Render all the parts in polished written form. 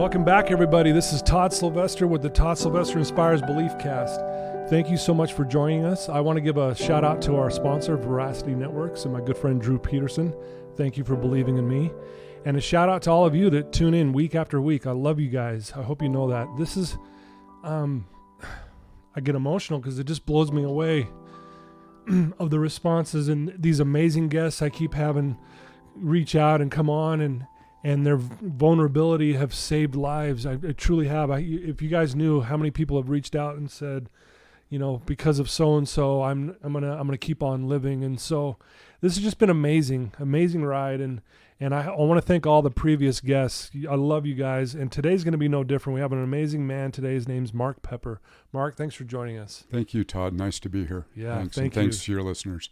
Welcome back, everybody. This is Todd Sylvester with the Todd Sylvester Inspires Belief Cast. Thank you so much for joining us. I want to give a shout out to our sponsor, Veracity Networks, and my good friend Drew Peterson. Thank you for believing in me. And a shout out to all of you that tune in week after week. I love you guys. I hope you know that. This is, I get emotional because it just blows me away of the responses and these amazing guests I keep having reach out and come on, and their vulnerability have saved lives. I truly have. If you guys knew how many people have reached out and said, you know, because of so and so, I'm gonna keep on living. And so this has just been amazing ride. And I want to thank all the previous guests. I love you guys. And today's going to be no different. We have an amazing man today. His name's Mark Pepper. Mark, thanks for joining us. Thank you, Todd. Nice to be here. Yeah, thanks. Thank you. Thanks to your listeners.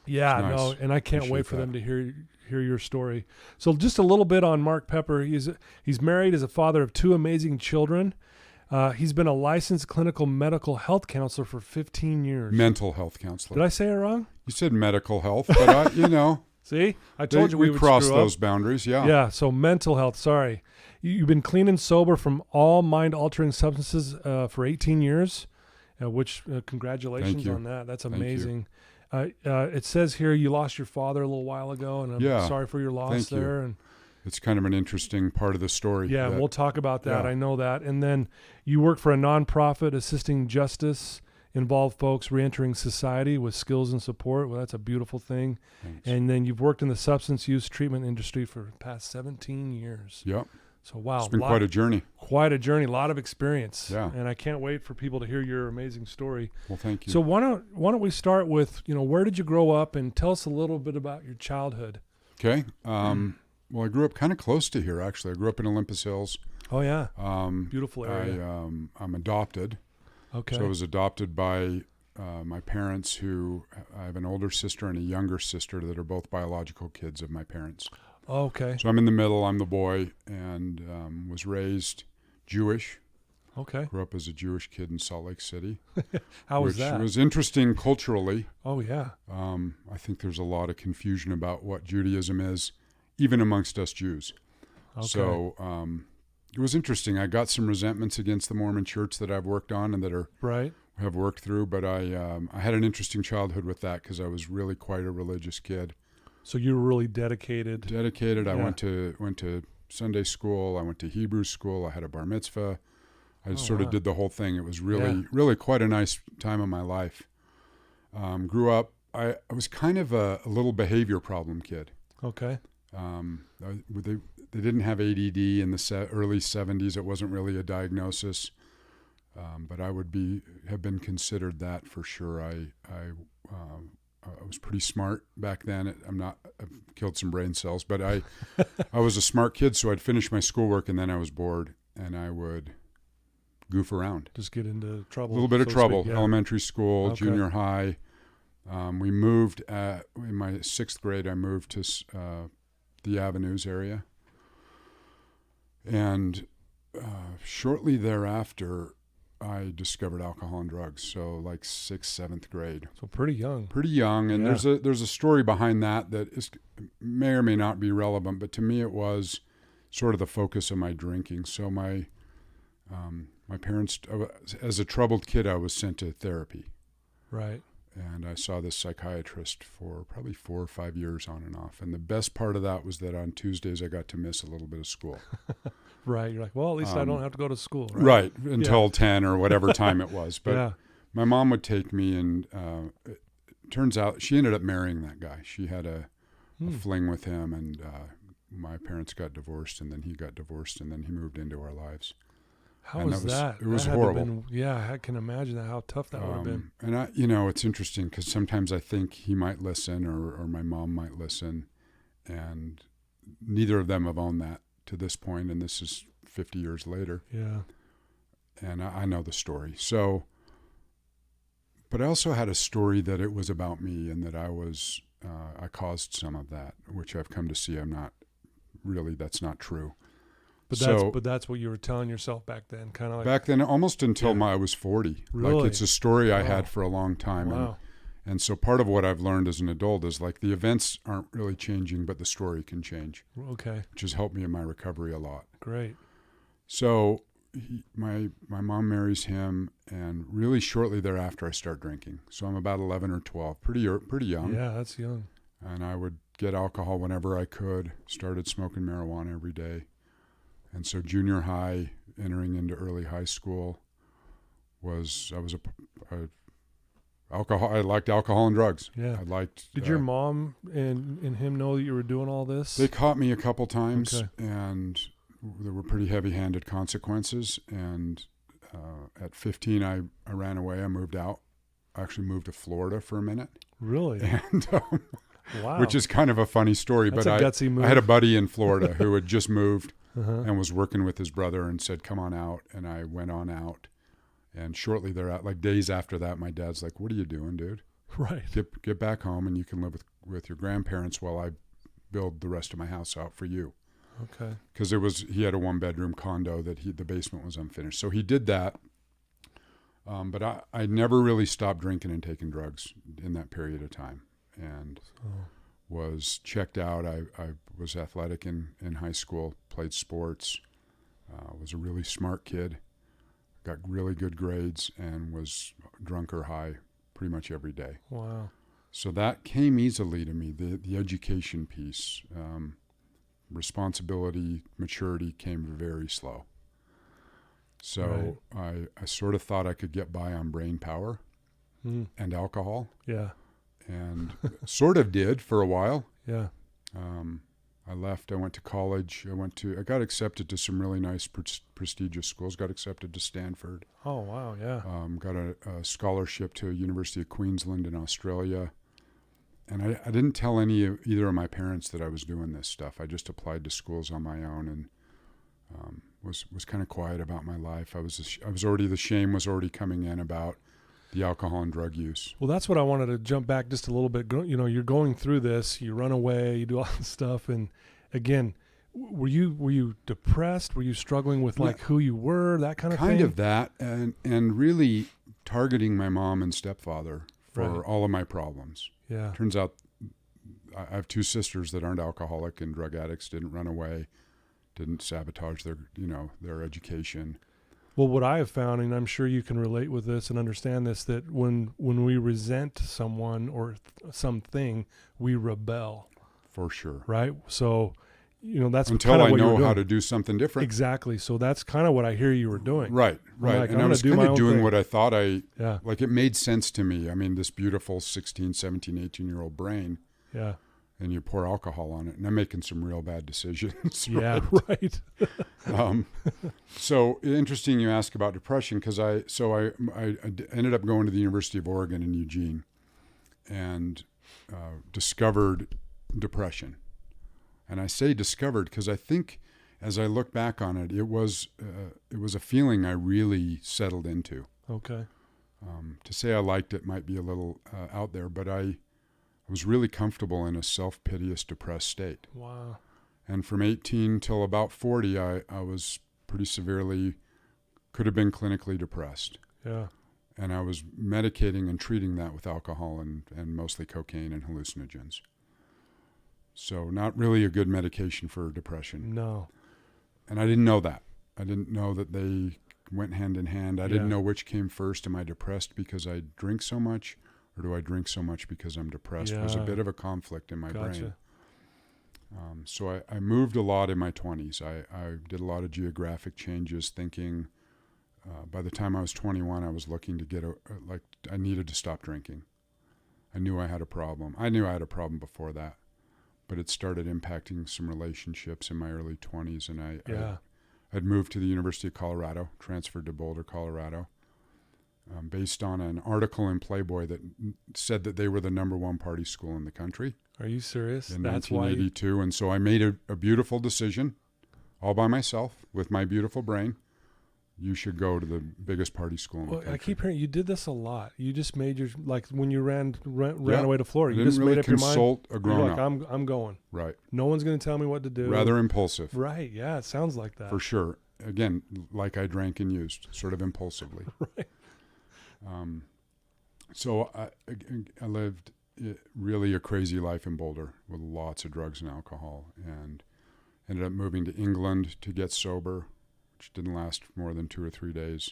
Yeah, nice. No, and I can't Appreciate wait for that. them to hear your story. So just a little bit on Mark Pepper. He's married as a father of two amazing children. He's been a licensed clinical medical health counselor for 15 years. Mental health counselor. Did I say it wrong? You said medical health, but See, I told you we would cross screw those up. boundaries. Yeah. Yeah. So mental health. Sorry, you've been clean and sober from all mind-altering substances for 18 years, which congratulations Thank you. on that. That's Thank amazing. It says here you lost your father a little while ago, and I'm sorry for your loss Thank you. there. And It's kind of an interesting part of the story. yeah, we'll talk about that. Yeah. I know that. And then you work for a nonprofit assisting justice involved folks reentering society with skills and support. Well, that's a beautiful thing. Thanks. And then you've worked in the substance use treatment industry for the past 17 years. Yep. So wow, It's been quite a journey. Quite a journey, a lot of experience. Yeah. And I can't wait for people to hear your amazing story. Well, thank you. So why don't we start with, where did you grow up, and tell us a little bit about your childhood. Okay. Well, I grew up kind of close to here, actually. I grew up in Olympus Hills. Oh yeah. Beautiful area. I'm adopted. Okay. So I was adopted by my parents, who I have an older sister and a younger sister that are both biological kids of my parents. Okay. So I'm in the middle. I'm the boy, and was raised Jewish. Okay. Grew up as a Jewish kid in Salt Lake City. How was that? Which was interesting culturally. Oh yeah. I think there's a lot of confusion about what Judaism is, even amongst us Jews. Okay. So it was interesting. I got some resentments against the Mormon Church that I've worked on and that have worked through. But I had an interesting childhood with that because I was really quite a religious kid. So you were really dedicated. Dedicated. Yeah. I went to Sunday school. I went to Hebrew school. I had a bar mitzvah. I sort of did the whole thing. It was really quite a nice time of my life. Grew up. I was kind of a little behavior problem kid. Okay. They didn't have ADD in the early 70s. It wasn't really a diagnosis, but I would have been considered that for sure. I was pretty smart back then. I've killed some brain cells, but I was a smart kid. So I'd finish my schoolwork and then I was bored and I would goof around. Just get into trouble. A little bit of trouble. Yeah. Elementary school, Okay. junior high. We moved in my 6th grade. I moved to the Avenues area. And shortly thereafter, I discovered alcohol and drugs. So like 6th, 7th grade. So pretty young. Pretty young. And Yeah. there's a story behind that may or may not be relevant. But to me, it was sort of the focus of my drinking. So my parents, as a troubled kid, I was sent to therapy. Right. And I saw this psychiatrist for probably 4 or 5 years on and off. And the best part of that was that on Tuesdays I got to miss a little bit of school. Right. You're like, well, at least I don't have to go to school. Right. Until 10 or whatever time it was. But my mom would take me, and it turns out she ended up marrying that guy. She had a fling with him, and my parents got divorced, and then he got divorced, and then he moved into our lives. How was that? It was that had to horrible. I can imagine how tough that would have been. And it's interesting because sometimes I think he might listen or my mom might listen, and neither of them have owned that to this point, and this is 50 years later. Yeah. And I know the story. So, but I also had a story that it was about me and that I caused some of that, which I've come to see that's not true. But that's what you were telling yourself back then, kind of like back then, almost until I was 40. Really? Like it's a story I had for a long time. Wow. And so part of what I've learned as an adult is like the events aren't really changing, but the story can change. Okay. Which has helped me in my recovery a lot. Great. So my mom marries him, and really shortly thereafter I start drinking. So I'm about 11 or 12, pretty young. Yeah, that's young. And I would get alcohol whenever I could. Started smoking marijuana every day. And so junior high, entering into early high school, I liked alcohol and drugs. Yeah. I liked. Did your mom and him know that you were doing all this? They caught me a couple times, Okay. and there were pretty heavy-handed consequences. And at 15, I ran away. I moved out. I actually moved to Florida for a minute. Really? And Wow. which is kind of a funny story. That's but a gutsy move. I had a buddy in Florida who had just moved Uh-huh. and was working with his brother and said, "Come on out." And I went on out. And shortly thereafter, like days after that, my dad's like, "What are you doing, dude? Right. Get back home and you can live with your grandparents while I build the rest of my house out for you." Okay. Because he had a 1-bedroom condo that the basement was unfinished. So he did that. But I never really stopped drinking and taking drugs in that period of time, and was checked out. I was athletic in high school, played sports, was a really smart kid, got really good grades, and was drunk or high pretty much every day. Wow. So that came easily to me, the education piece. Responsibility, maturity came very slow. So I sort of thought I could get by on brain power and alcohol, Yeah. and sort of did for a while. Yeah. I left. I went to college. I got accepted to some really nice prestigious schools. Got accepted to Stanford. Oh, wow. Yeah. Got a scholarship to University of Queensland in Australia. And I didn't tell either of my parents that I was doing this stuff. I just applied to schools on my own, and was kind of quiet about my life. The shame was already coming in about the alcohol and drug use. Well, that's what I wanted to jump back just a little bit. You're going through this, you run away, you do all this stuff. And again, were you depressed? Were you struggling with like who you were, that kind of thing? Kind of that, and really targeting my mom and stepfather for all of my problems. Yeah. Turns out I have 2 sisters that aren't alcoholic and drug addicts, didn't run away, didn't sabotage their education. Well, what I have found, and I'm sure you can relate with this and understand this, that when we resent someone or something, we rebel. For sure. Right? So, that's until kind of I what know you're doing. how to do something different. Exactly. So that's kind of what I hear you were doing. Right. Like, and I'm I was gonna do kind my of own doing thing. what I thought Yeah. it made sense to me. I mean, this beautiful 16, 17, 18-year-old brain, Yeah. and you pour alcohol on it, and I'm making some real bad decisions. Yeah. Right. So interesting you ask about depression, because I ended up going to the University of Oregon in Eugene and discovered depression. And I say discovered because I think as I look back on it, it was a feeling I really settled into. Okay. To say I liked it might be a little out there, but I was really comfortable in a self-piteous, depressed state. Wow. And from 18 till about 40, I was pretty severely, could have been clinically depressed. Yeah. And I was medicating and treating that with alcohol and mostly cocaine and hallucinogens. So not really a good medication for depression. No. And I didn't know that. I didn't know that they went hand in hand. I didn't know which came first. Am I depressed because I drink so much, or do I drink so much because I'm depressed? It was a bit of a conflict in my brain. So I moved a lot in my 20s. I did a lot of geographic changes, thinking by the time I was 21, I was looking to get I needed to stop drinking. I knew I had a problem. I knew I had a problem before that, but it started impacting some relationships in my early 20s, and I'd moved to the University of Colorado, transferred to Boulder, Colorado, based on an article in Playboy that said that they were the #1 party school in the country. Are you serious? In That's 1982, and so I made a beautiful decision, all by myself, with my beautiful brain. You should go to the biggest party school in the country. I keep hearing you did this a lot. You just made when you ran away to Florida. You I didn't just really made up your mind. consult a You're grown-up. like, I'm going. Right. No one's going to tell me what to do. Rather impulsive. Right. Yeah. It sounds like that. For sure. Again, like I drank and used, sort of impulsively. Right. So I lived really a crazy life in Boulder with lots of drugs and alcohol, and ended up moving to England to get sober. which didn't last more than 2 or 3 days.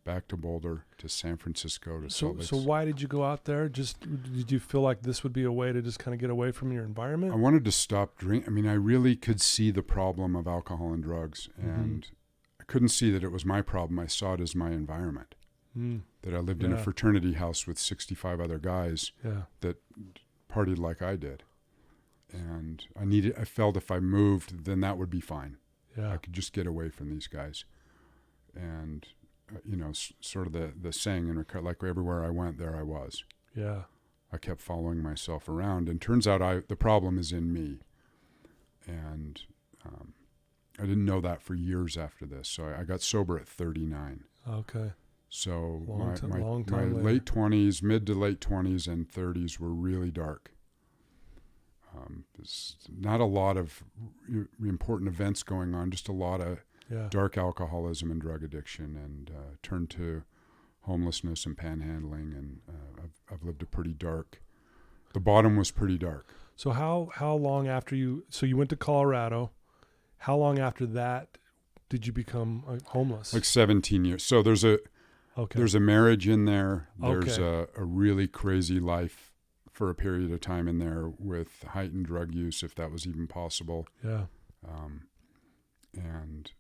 Back to Boulder, to San Francisco, to So Salt Lake. so why did you go out there? Just did you feel like this would be a way to just kind of get away from your environment? I wanted to stop drinking. I mean, I really could see the problem of alcohol and drugs, and I couldn't see that it was my problem. I saw it as my environment. That I lived in a fraternity house with 65 other guys that partied like I did. And I felt if I moved, then that would be fine. I could just get away from these guys. And, sort of the saying, like everywhere I went, there I was. Yeah. I kept following myself around. And turns out the problem is in me. And I didn't know that for years after this. So I got sober at 39. Okay. So long my time late 20s, mid to late 20s and 30s were really dark. There's not a lot of important events going on, just a lot of dark alcoholism and drug addiction, and turned to homelessness and panhandling, and I've lived a pretty dark, the bottom was pretty dark. So how long after you went to Colorado, how long after that did you become homeless? Like 17 years. So there's a marriage in there. There's a really crazy life for a period of time in there with heightened drug use, if that was even possible. Yeah. And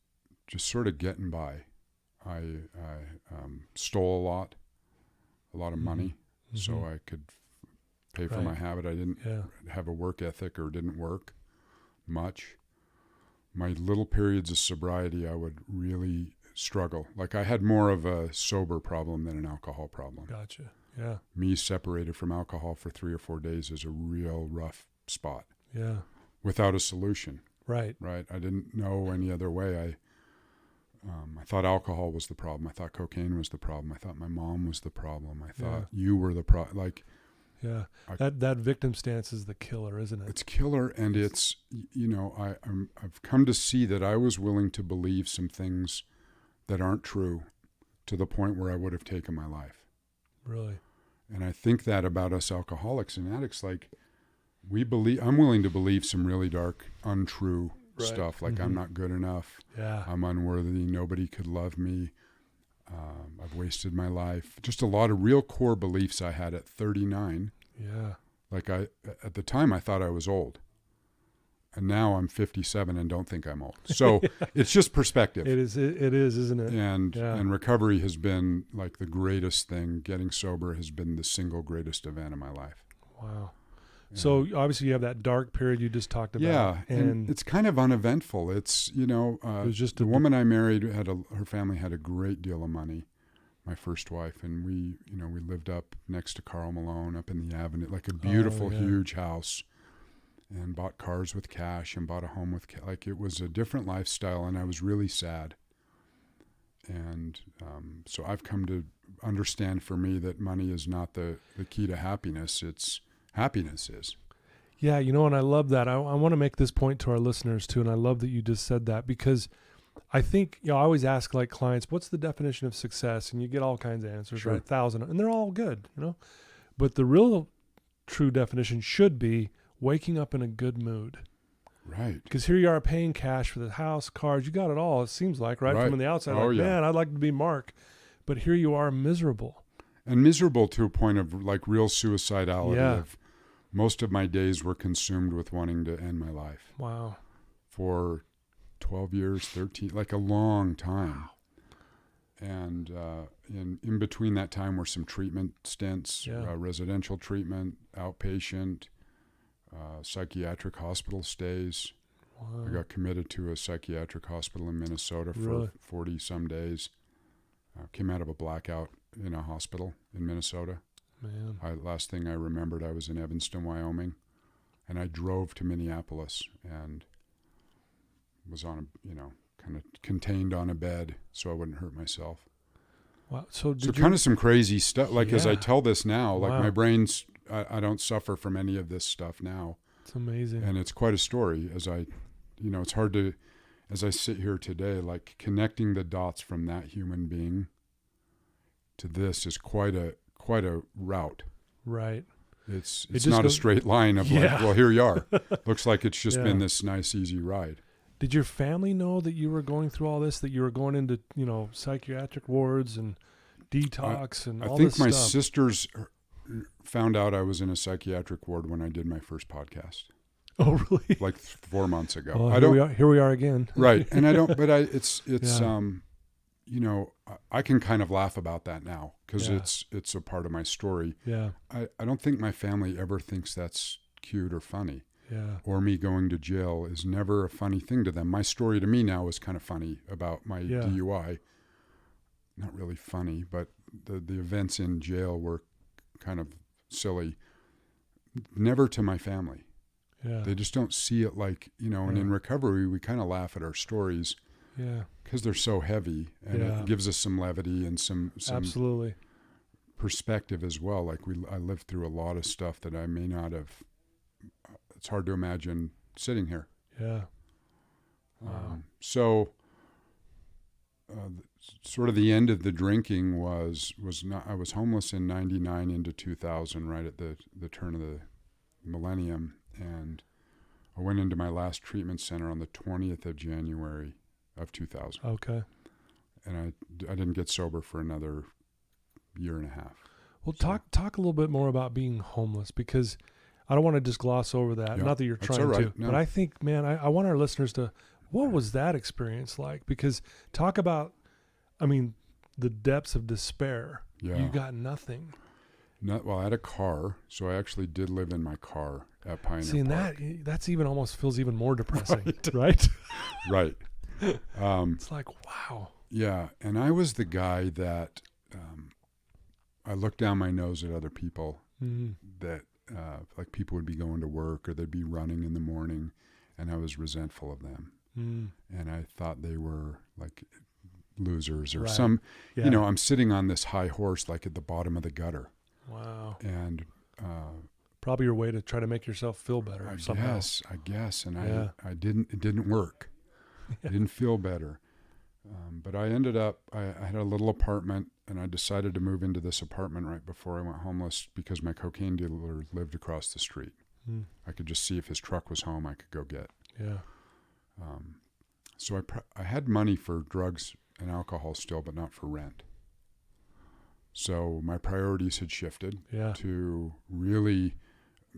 just sort of getting by. I stole a lot of money, so I could pay for my habit. I didn't have a work ethic or didn't work much. My little periods of sobriety, I would really struggle. Like I had more of a sober problem than an alcohol problem. Gotcha. Yeah. Me separated from alcohol for 3 or 4 days is a real rough spot. Yeah. Without a solution. Right. Right. I didn't know any other way. I thought alcohol was the problem. I thought cocaine was the problem. I thought my mom was the problem. I thought you were the problem. Like, yeah, that victim stance is the killer, isn't it? It's killer, and it's I've come to see that I was willing to believe some things that aren't true, to the point where I would have taken my life. Really. And I think that about us alcoholics and addicts, like I'm willing to believe some really dark, untrue stuff, like I'm not good enough. Yeah. I'm unworthy. Nobody could love me. I've wasted my life. Just a lot of real core beliefs I had at 39. Yeah. Like at the time I thought I was old. And now I'm 57 and don't think I'm old. So it's just perspective. It is, isn't it? And recovery has been like the greatest thing. Getting sober has been the single greatest event in my life. Wow. So obviously you have that dark period you just talked about. Yeah, and it's kind of uneventful. It's, it was just the woman I married her family had a great deal of money, my first wife, and we lived up next to Karl Malone up in the Avenue, like a beautiful, huge house, and bought cars with cash and bought a home with cash. Like it was a different lifestyle, and I was really sad. And so I've come to understand, for me, that money is not the key to happiness. Happiness is. Yeah, and I love that. I want to make this point to our listeners too, and I love that you just said that, because I think, I always ask like clients, what's the definition of success? And you get all kinds of answers, Sure. right? 1,000, and they're all good, But the real true definition should be waking up in a good mood. Right. Because here you are paying cash for the house, cars, you got it all, it seems like, right? From the outside, man, I'd like to be Mark. But here you are miserable. And miserable to a point of like real suicidality. Yeah. Most of my days were consumed with wanting to end my life. Wow. For 12 years, 13, like a long time. And in between that time were some treatment stints, residential treatment, outpatient, psychiatric hospital stays. Wow. I got committed to a psychiatric hospital in Minnesota for 40 some days. Came out of a blackout in a hospital in Minnesota. Man. Last thing I remembered, I was in Evanston, Wyoming, and I drove to Minneapolis and was on kind of contained on a bed so I wouldn't hurt myself. Wow. So kind of some crazy stuff. Like as I tell this now, like my brain's, I don't suffer from any of this stuff now. It's amazing. And it's quite a story as it's hard to, as I sit here today, like connecting the dots from that human being to this is quite a route. Right. It's not a straight line of like, well, here you are. Looks like it's just been this nice, easy ride. Did your family know that you were going through all this, that you were going into, psychiatric wards and detox and all I think this my stuff? sisters found out I was in a psychiatric ward when I did my first podcast, Oh, really? like 4 months ago. Well, I don't. here we are again. Right. And I don't, but it's, Yeah. I can kind of laugh about that now because Yeah. it's a part of my story. Yeah. I don't think my family ever thinks that's cute or funny, Yeah. or me going to jail is never a funny thing to them. My story to me now is kind of funny about my Yeah. DUI. Not really funny, but the events in jail were kind of silly. Never to my family. Yeah. They just don't see it like, and Yeah. in recovery, we kind of laugh at our stories Yeah. because they're so heavy, and Yeah. it gives us some levity and some Absolutely. perspective as well. Like I lived through a lot of stuff that I may not have. It's hard to imagine sitting here. Yeah. Wow. Sort of the end of the drinking was not. I was homeless in '99 into 2000, right at the turn of the millennium, and I went into my last treatment center on the 20th of January of 2000. Okay. And I didn't get sober for another year and a half. Well, talk a little bit more about being homeless, because I don't want to just gloss over that. Yeah, Not that you're that's trying all right. to, No. but I think, man, I want our listeners to, what was that experience like? Because talk about, the depths of despair. Yeah. You got nothing. I had a car, so I actually did live in my car at Pioneer See, and Park. that's even almost feels even more depressing, right? Right. It's like, wow. Yeah, and I was the guy that I looked down my nose at other people Mm-hmm. that like people would be going to work or they'd be running in the morning, and I was resentful of them. Mm. And I thought they were like losers or Right. some, Yeah. I'm sitting on this high horse like at the bottom of the gutter. Wow. And Probably your way to try to make yourself feel better I somehow. guess. And Yeah. it didn't work. I didn't feel better. But I ended up, I had a little apartment, and I decided to move into this apartment right before I went homeless because my cocaine dealer lived across the street. Mm. I could just see if his truck was home, I could go get. Yeah. So I had money for drugs and alcohol still, but not for rent. So my priorities had shifted Yeah. to really,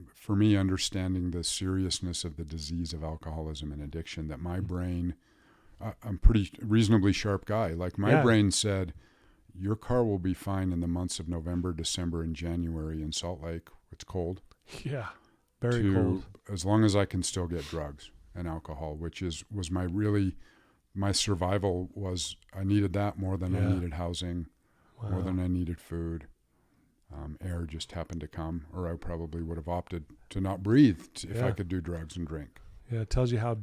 for me, understanding the seriousness of the disease of alcoholism and addiction, that my brain, I'm pretty reasonably sharp guy. Like my Yeah. brain said, your car will be fine in the months of November, December, and January in Salt Lake. It's cold. Yeah. Very cold. As long as I can still get drugs and alcohol, which was my survival was, I needed that more than I Yeah. needed housing, more than I needed food. Air just happened to come, or I probably would have opted to not breathe if I could do drugs and drink. Yeah. It tells you how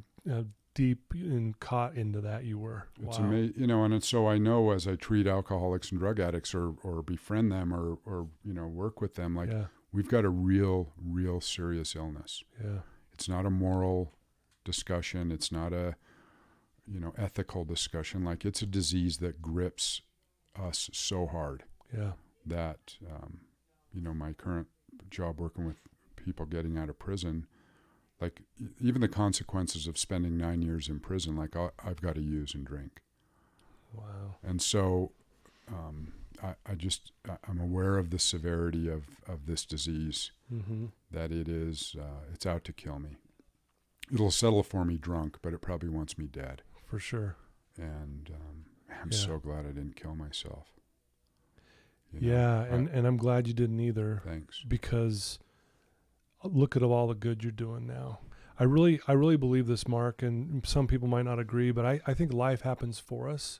deep and caught into that you were. It's Wow. amazing, and so I know as I treat alcoholics and drug addicts or befriend them or work with them, like Yeah. we've got a real serious illness. Yeah. It's not a moral discussion. It's not a, ethical discussion. Like it's a disease that grips us so hard Yeah. that, my current job working with people getting out of prison, like even the consequences of spending 9 years in prison, like I've got to use and drink. Wow. And so I'm aware of the severity of this disease, Mm-hmm. that it's out to kill me. It'll settle for me drunk, but it probably wants me dead. For sure. And I'm Yeah. so glad I didn't kill myself. Yeah. And I'm glad you didn't either, Thanks. because look at all the good you're doing now. I really believe this, Mark, and some people might not agree, but I think life happens for us,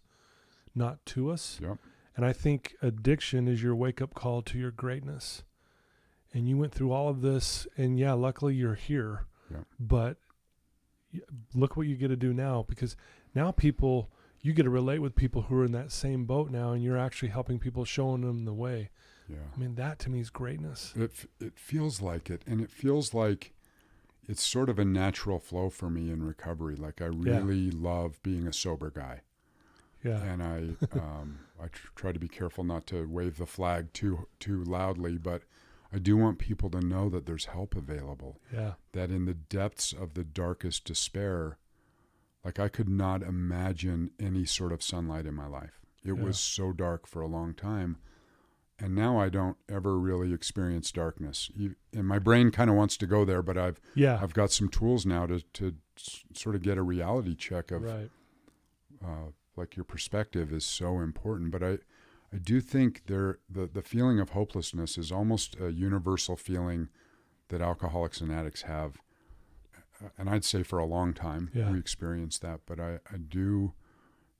not to us. Yep. And I think addiction is your wake-up call to your greatness. And you went through all of this, and yeah, luckily you're here. Yep. But look what you get to do now, because now you get to relate with people who are in that same boat now, and you're actually helping people, showing them the way. Yeah. I mean, that to me is greatness. It feels like it, and it feels like it's sort of a natural flow for me in recovery. Like I really love being a sober guy. Yeah. And I try to be careful not to wave the flag too loudly, but I do want people to know that there's help available. Yeah. That in the depths of the darkest despair, Like I could not imagine any sort of sunlight in my life. It Yeah. was so dark for a long time. And now I don't ever really experience darkness. And my brain kind of wants to go there, but Yeah. I've got some tools now to sort of get a reality check of Right. like your perspective is so important. But I do think the feeling of hopelessness is almost a universal feeling that alcoholics and addicts have. And I'd say for a long time Yeah. we experience that. But I do,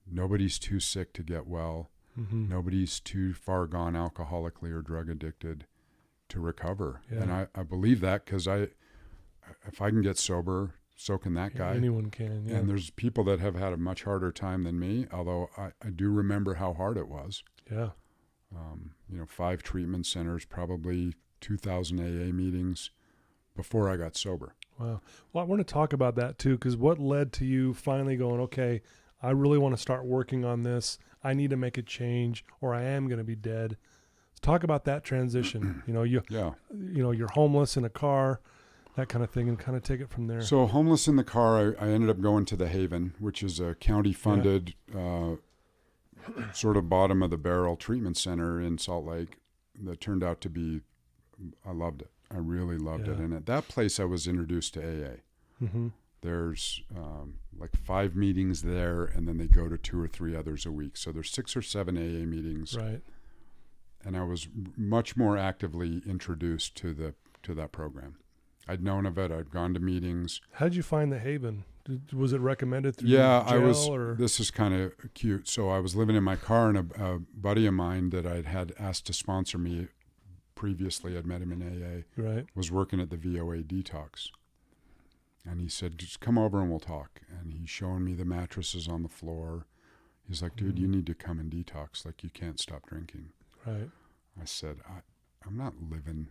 nobody's too sick to get well. Mm-hmm. Nobody's too far gone alcoholically or drug addicted to recover. Yeah. And I believe that because if I can get sober, so can that guy. Anyone can. Yeah. And there's people that have had a much harder time than me, although I do remember how hard it was. Yeah. 5 treatment centers, probably 2,000 AA meetings before I got sober. Wow. Well, I want to talk about that too, because what led to you finally going, okay, I really want to start working on this. I need to make a change, or I am going to be dead. Let's talk about that transition. You're homeless in a car, that kind of thing, and kind of take it from there. So homeless in the car, I ended up going to the Haven, which is a county-funded sort of bottom of the barrel treatment center in Salt Lake that turned out to be, I loved it. I really loved it. And at that place, I was introduced to AA. Mm-hmm. There's like 5 meetings there, and then they go to 2 or 3 others a week. So there's 6 or 7 AA meetings. Right. And I was much more actively introduced to that program. I'd known of it. I'd gone to meetings. How did you find the Haven? Was it recommended through jail? I was. This is kind of cute. So I was living in my car, and a buddy of mine that I'd had asked to sponsor me previously, I'd met him in AA, right, was working at the VOA detox. And he said, just come over and we'll talk. And he's showing me the mattresses on the floor. He's like, dude, you need to come and detox. Like, you can't stop drinking. Right. I said, I'm not living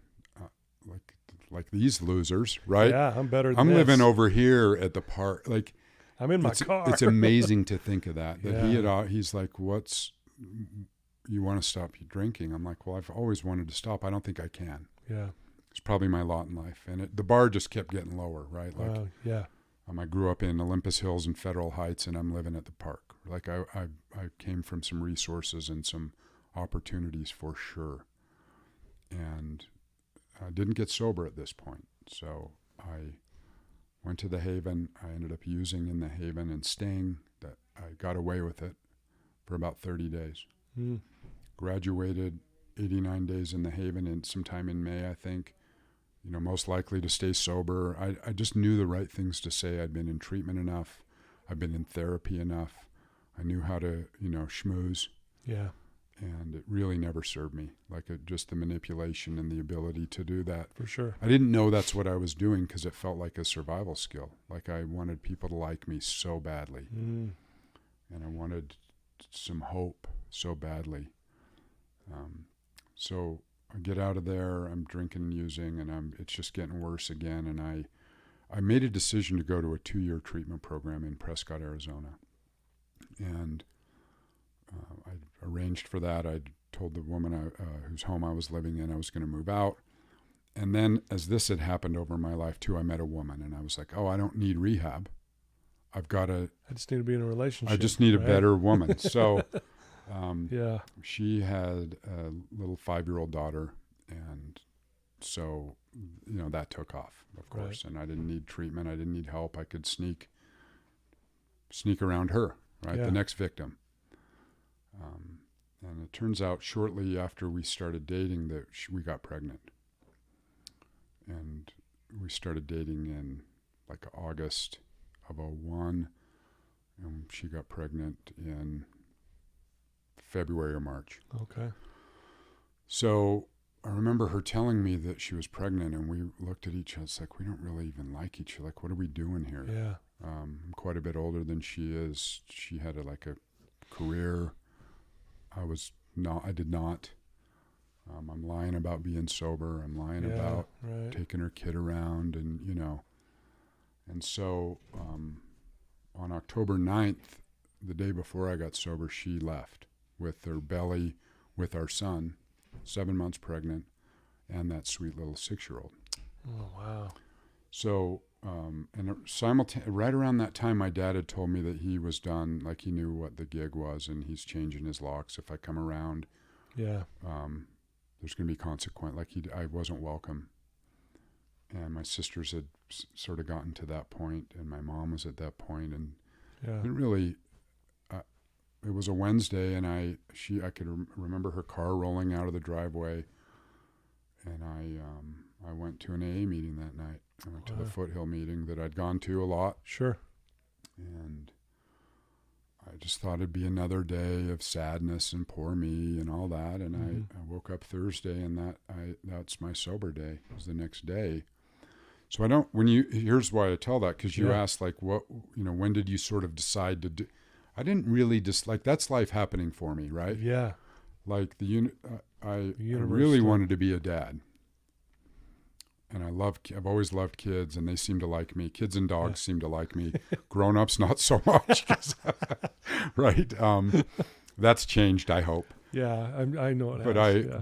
like these losers, right? Yeah, I'm better than I'm this. living over here at the park. Like, I'm in my car. It's amazing to think of that. Yeah. He's like, you want to stop drinking? I'm like, well, I've always wanted to stop. I don't think I can. Yeah. It's probably my lot in life. And the bar just kept getting lower, right? Like, wow. Yeah. I grew up in Olympus Hills and Federal Heights, and I'm living at the park. Like, I came from some resources and some opportunities for sure. And I didn't get sober at this point. So I went to the Haven. I ended up using in the Haven and staying. That I got away with it for about 30 days. Mm. Graduated 89 days in the Haven, and sometime in May, I think. Most likely to stay sober. I just knew the right things to say. I'd been in treatment enough. I've been in therapy enough. I knew how to, schmooze. Yeah. And it really never served me. Like just the manipulation and the ability to do that. For sure. I didn't know that's what I was doing because it felt like a survival skill. Like I wanted people to like me so badly. Mm. And I wanted some hope so badly. So I get out of there, I'm drinking and using, and it's just getting worse again. And I made a decision to go to a 2-year treatment program in Prescott, Arizona. And I arranged for that. I told the woman whose home I was living in I was going to move out. And then as this had happened over my life too, I met a woman, and I was like, oh, I don't need rehab. I just need to be in a relationship. I just need a better woman. So yeah. She had a little 5-year-old daughter, and so, that took off, of course. Right. And I didn't need treatment. I didn't need help. I could sneak around her, right? Yeah. The next victim. And it turns out shortly after we started dating that we got pregnant. And we started dating in like August of 2001, and she got pregnant in February or March. Okay. So I remember her telling me that she was pregnant, and we looked at each other. It's like, we don't really even like each other. Like, what are we doing here? Yeah. I'm quite a bit older than she is. She had a career. I did not. I'm lying about being sober. I'm lying about taking her kid around, and And so on October 9th, the day before I got sober, she left with her belly, with our son, 7 months pregnant, and that sweet little 6-year-old. Oh, wow. So right around that time, my dad had told me that he was done, like he knew what the gig was, and he's changing his locks. If I come around, Yeah. there's going to be consequence. Like I wasn't welcome. And my sisters had sort of gotten to that point, and my mom was at that point, and Yeah. it really, it was a Wednesday, and I could remember her car rolling out of the driveway, and I went to an AA meeting that night. I went to the Foothill meeting that I'd gone to a lot. Sure. And I just thought it'd be another day of sadness and poor me and all that. And I woke up Thursday, and that's my sober day. It was the next day. So here's why I tell that, because you asked, like, when did you sort of decide to do? I didn't really that's life happening for me, right? Yeah. Like I really wanted to be a dad. And I've always loved kids, and they seem to like me. Kids and dogs seem to like me. Grown-ups, not so much. Right? That's changed, I hope. Yeah, I know it.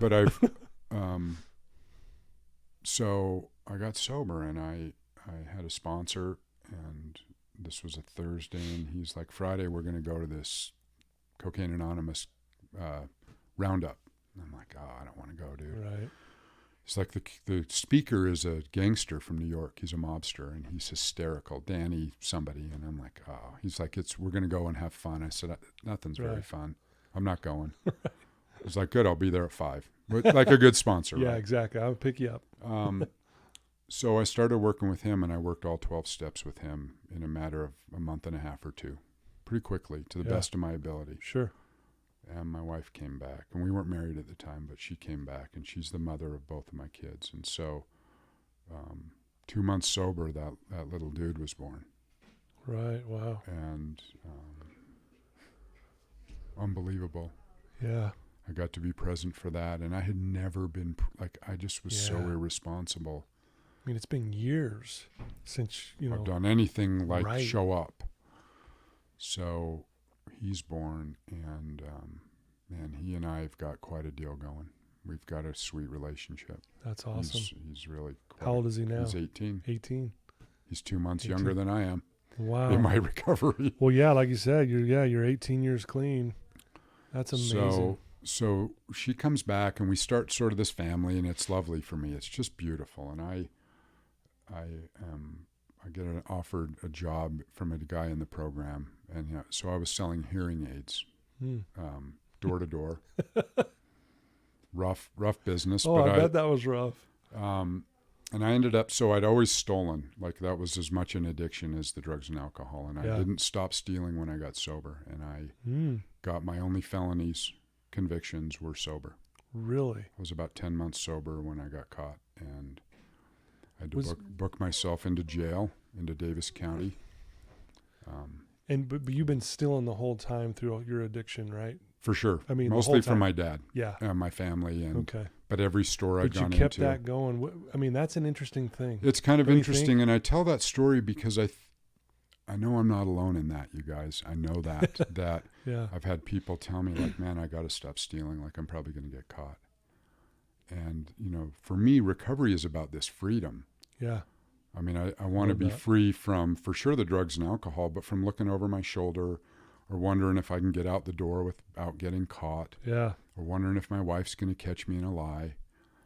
But I've, so I got sober, and I had a sponsor, and this was a Thursday, and he's like, Friday, we're going to go to this Cocaine Anonymous roundup. And I'm like, I don't want to go, dude. Right. It's like the speaker is a gangster from New York. He's a mobster, and he's hysterical. Danny somebody. And I'm like, he's like, we're going to go and have fun. I said, nothing's very fun. I'm not going. It's like, good, I'll be there at 5. But like a good sponsor, Yeah, right? exactly. I'll pick you up. So I started working with him, and I worked all 12 steps with him in a matter of a month and a half or two, pretty quickly, to the best of my ability. Sure. And my wife came back, and we weren't married at the time, but she came back, and she's the mother of both of my kids. And so 2 months sober, that little dude was born. Right. Wow. And unbelievable. Yeah. I got to be present for that, and I had never been, I just was so irresponsible. I mean, it's been years since, I've done anything like Right. show up. So he's born, and man, he and I have got quite a deal going. We've got a sweet relationship. That's awesome. He's really How old is he now? He's 18. 18. He's 2 months 18. younger than I am Wow. in my recovery. Well, yeah, like you said, you're 18 years clean. That's amazing. So she comes back, and we start sort of this family, and it's lovely for me. It's just beautiful. And I get offered a job from a guy in the program, and so I was selling hearing aids, door to door. Rough business. Oh, but I bet that was rough. And I ended up, so I'd always stolen. Like, that was as much an addiction as the drugs and alcohol. And I didn't stop stealing when I got sober. And I got my only convictions were sober. Really? I was about 10 months sober when I got caught. And I had to book myself into jail, into Davis County. But you've been stealing the whole time through your addiction, right? For sure. I mean, mostly from my dad. Yeah. My family. And Okay. But every store I'd gone into. But you kept that going. I mean, that's an interesting thing. It's kind of Don't you interesting, think? and I tell that story because I know I'm not alone in that, you guys. I know that Yeah. I've had people tell me, like, man, I got to stop stealing. Like, I'm probably going to get caught. And, for me, recovery is about this freedom. Yeah. I mean, I want to be free from, for sure, the drugs and alcohol, but from looking over my shoulder or wondering if I can get out the door without getting caught. Yeah. Or wondering if my wife's going to catch me in a lie.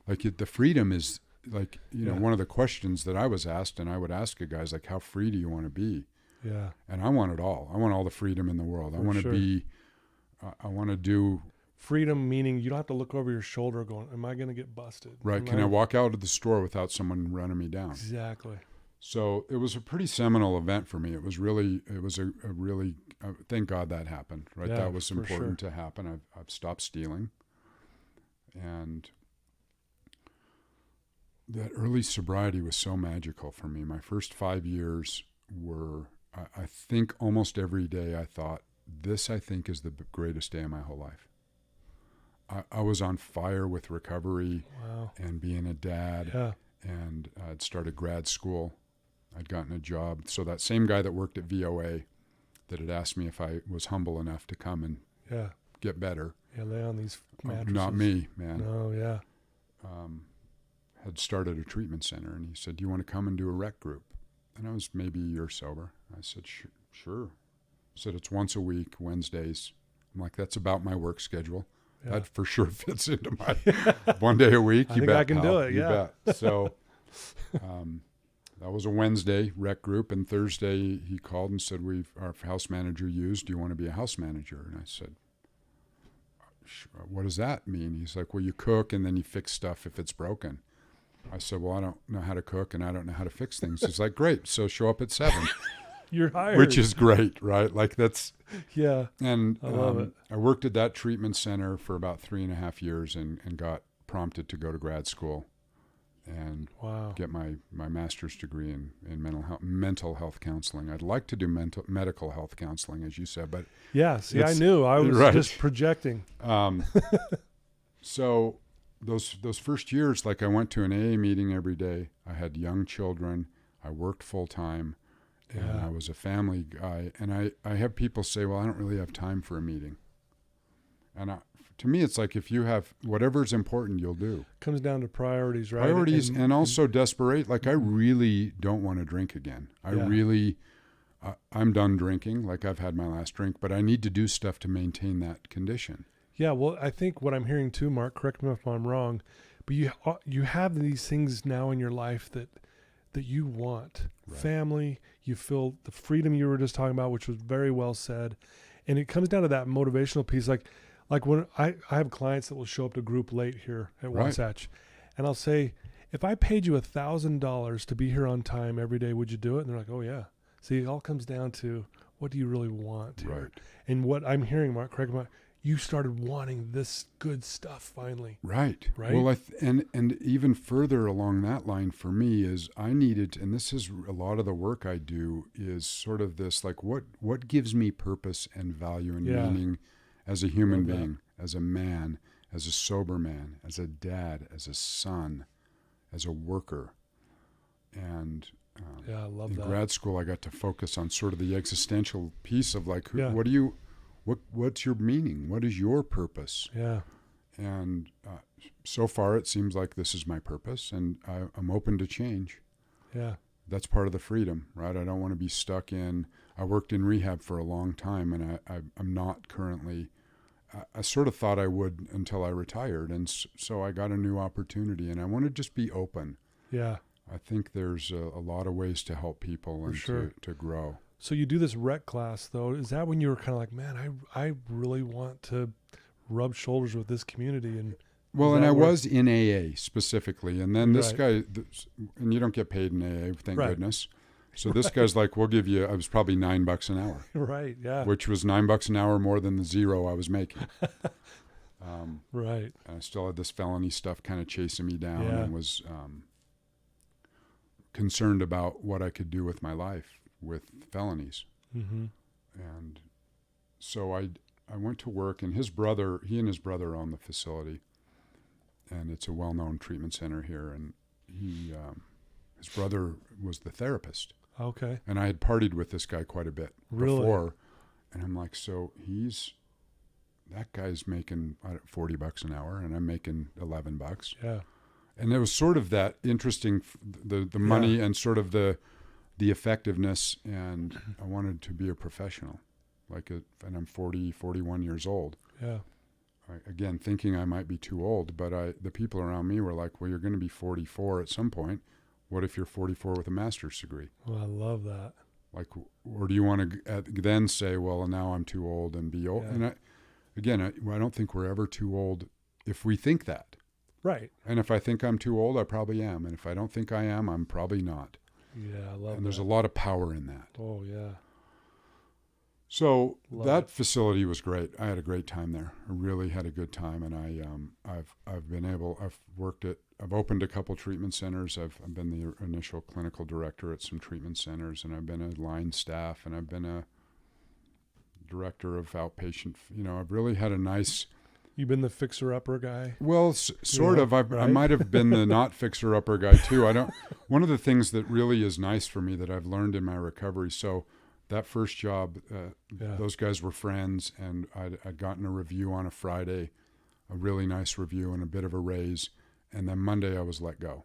Like, the freedom is, like, one of the questions that I was asked, and I would ask you guys, like, how free do you want to be? Yeah. And I want it all. I want all the freedom in the world. I want to be, I want to do. Freedom meaning you don't have to look over your shoulder going, am I going to get busted? Right. Can I walk out of the store without someone running me down? Exactly. So it was a pretty seminal event for me. It was a really, thank God that happened, right? Yeah, that was for important to happen. I've stopped stealing. And that early sobriety was so magical for me. My first 5 years were, I think almost every day I thought, this I think is the greatest day of my whole life. I was on fire with recovery. Wow. And being a dad. Yeah. And I'd started grad school. I'd gotten a job. So that same guy that worked at VOA that had asked me if I was humble enough to come and get better. Yeah, lay on these mattresses. Not me, man. No, yeah. Had started a treatment center, and he said, do you want to come and do a rec group? And I was maybe a year sober. I said, sure. I said, it's once a week, Wednesdays. I'm like, that's about my work schedule. Yeah. That for sure fits into my 1 day a week. I You think bet, I can pal. do it. You Yeah. bet. So that was a Wednesday rec group. And Thursday he called and said, our house manager used. Do you want to be a house manager? And I said, what does that mean? He's like, well, you cook and then you fix stuff if it's broken. I said, well, I don't know how to cook and I don't know how to fix things. He's like, great. So show up at 7. You're hired. Which is great, right? Like that's, yeah. and I love it. I worked at that treatment center for about 3.5 years and got prompted to go to grad school and Wow. get my master's degree in mental health counseling. I'd like to do medical health counseling, as you said, but Yeah. See, I knew I was right. just projecting. So those first years, like I went to an AA meeting every day. I had young children. I worked full time. And Yeah. I was a family guy. And I have people say, well, I don't really have time for a meeting. And to me, it's like if you have whatever's important, you'll do. Comes down to priorities, right? Priorities and also desperate. Like I really don't want to drink again. I'm done drinking. Like I've had my last drink, but I need to do stuff to maintain that condition. Yeah, well, I think what I'm hearing too, Mark, correct me if I'm wrong, but you have these things now in your life that you want. Right. Family, you feel the freedom you were just talking about, which was very well said. And it comes down to that motivational piece. Like when I have clients that will show up to group late here at Right. Wasatch, and I'll say, if I paid you $1,000 to be here on time every day, would you do it? And they're like, oh yeah. See, it all comes down to what do you really want here? Right. And what I'm hearing, Mark, correct me, you started wanting this good stuff finally. Right. Right. Well, and even further along that line for me is I needed, and this is a lot of the work I do is sort of this, like what gives me purpose and value and Yeah. meaning as a human Love that. being, as a man, as a sober man, as a dad, as a son, as a worker. And Yeah, I love in that. grad school, I got to focus on sort of the existential piece of like, Yeah. what's your meaning? What is your purpose? Yeah. And so far, it seems like this is my purpose, and I'm open to change. Yeah. That's part of the freedom, right? I don't want to be stuck in. I worked in rehab for a long time, and I'm not currently. I sort of thought I would until I retired, and so I got a new opportunity, and I want to just be open. Yeah. I think there's a lot of ways to help people and sure. to grow. So you do this rec class though. Is that when you were kind of like, man, I really want to rub shoulders with this community? And Well, and I was in AA specifically, and then this Right. guy, and you don't get paid in AA, thank Right. goodness. So this guy's like, we'll give you, I was probably $9 an hour, right. Yeah. which was $9 an hour more than the zero I was making. Right. And I still had this felony stuff kind of chasing me down Yeah. and was concerned about what I could do with my life with felonies. Mm-hmm. And so I went to work, and he and his brother own the facility, and it's a well-known treatment center here. And his brother was the therapist, Okay. and I had partied with this guy quite a bit Really? before. And I'm like, so that guy's making $40 an hour, and I'm making $11. Yeah. And And it was sort of that interesting, the money and sort of the effectiveness. And I wanted to be a professional, and I'm 41 years old. Yeah. Again, thinking I might be too old, but the people around me were like, well, you're going to be 44 at some point. What if you're 44 with a master's degree? Well, I love that. Like, or do you want to then say, well, now I'm too old and be old? Yeah. And I don't think we're ever too old if we think that. Right. And if I think I'm too old, I probably am. And if I don't think I am, I'm probably not. Yeah, I love And there's that. a lot of power in that. Oh, yeah. So Love that it. facility was great. I had a great time there. I really had a good time, and I've opened a couple treatment centers. I've been the initial clinical director at some treatment centers, and I've been a line staff, and I've been a director of outpatient. I've really had a nice. You've been the fixer-upper guy? Well, sort Yeah, of. I right? might have been the not fixer-upper guy too. One of the things that really is nice for me that I've learned in my recovery. So that first job, Yeah. those guys were friends, and I'd gotten a review on a Friday, a really nice review and a bit of a raise, and then Monday I was let go.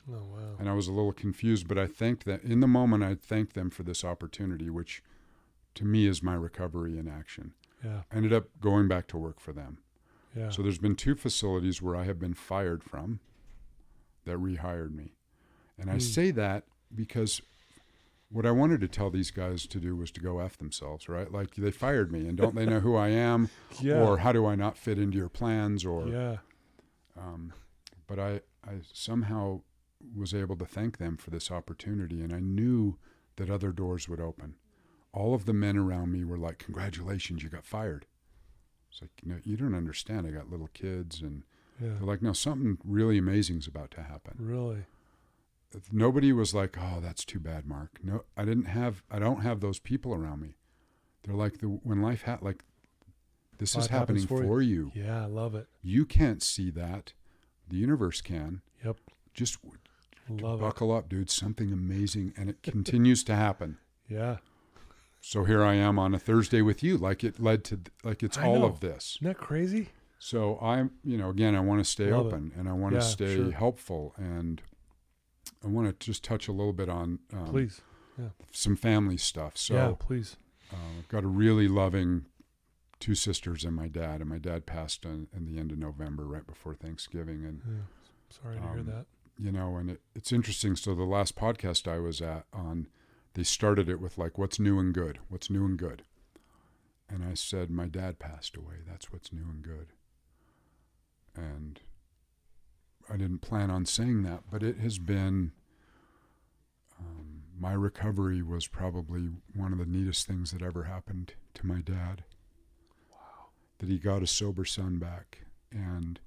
Oh, wow. And I was a little confused, but I thanked them. In the moment, I thanked them for this opportunity, which to me is my recovery in action. Yeah. I ended up going back to work for them. Yeah. So there's been 2 facilities where I have been fired from that rehired me. And I say that because what I wanted to tell these guys to do was to go F themselves, right? Like, they fired me, and don't they know who I am? Yeah. Or how do I not fit into your plans? Or, Yeah. but I somehow was able to thank them for this opportunity, and I knew that other doors would open. All of the men around me were like, congratulations, you got fired. It's like, no, you don't understand. I got little kids, and Yeah. they're like, no, something really amazing's about to happen. Really? Nobody was like, oh, that's too bad, Mark. No, I don't have those people around me. They're like, when life like, this is happening for you. Yeah, I love it. You can't see that. The universe can. Yep. Just Love buckle up, dude. Something amazing, and it continues to happen. it. Yeah. So here I am on a Thursday with you, like it led to, like it's all know. of this. Isn't that crazy? So I'm, again, I want to stay Love open, and I want to stay sure. helpful, and I want to just touch a little bit on Please. some family stuff. So Yeah, please. I've got a really loving 2 sisters and my dad passed in the end of November, right before Thanksgiving, and Yeah. Sorry to hear that. and it's interesting. So the last podcast I was on, they started it with like, what's new and good? What's new and good? And I said, my dad passed away. That's what's new and good. And I didn't plan on saying that, but it has been, my recovery was probably one of the neatest things that ever happened to my dad. Wow. That he got a sober son back. And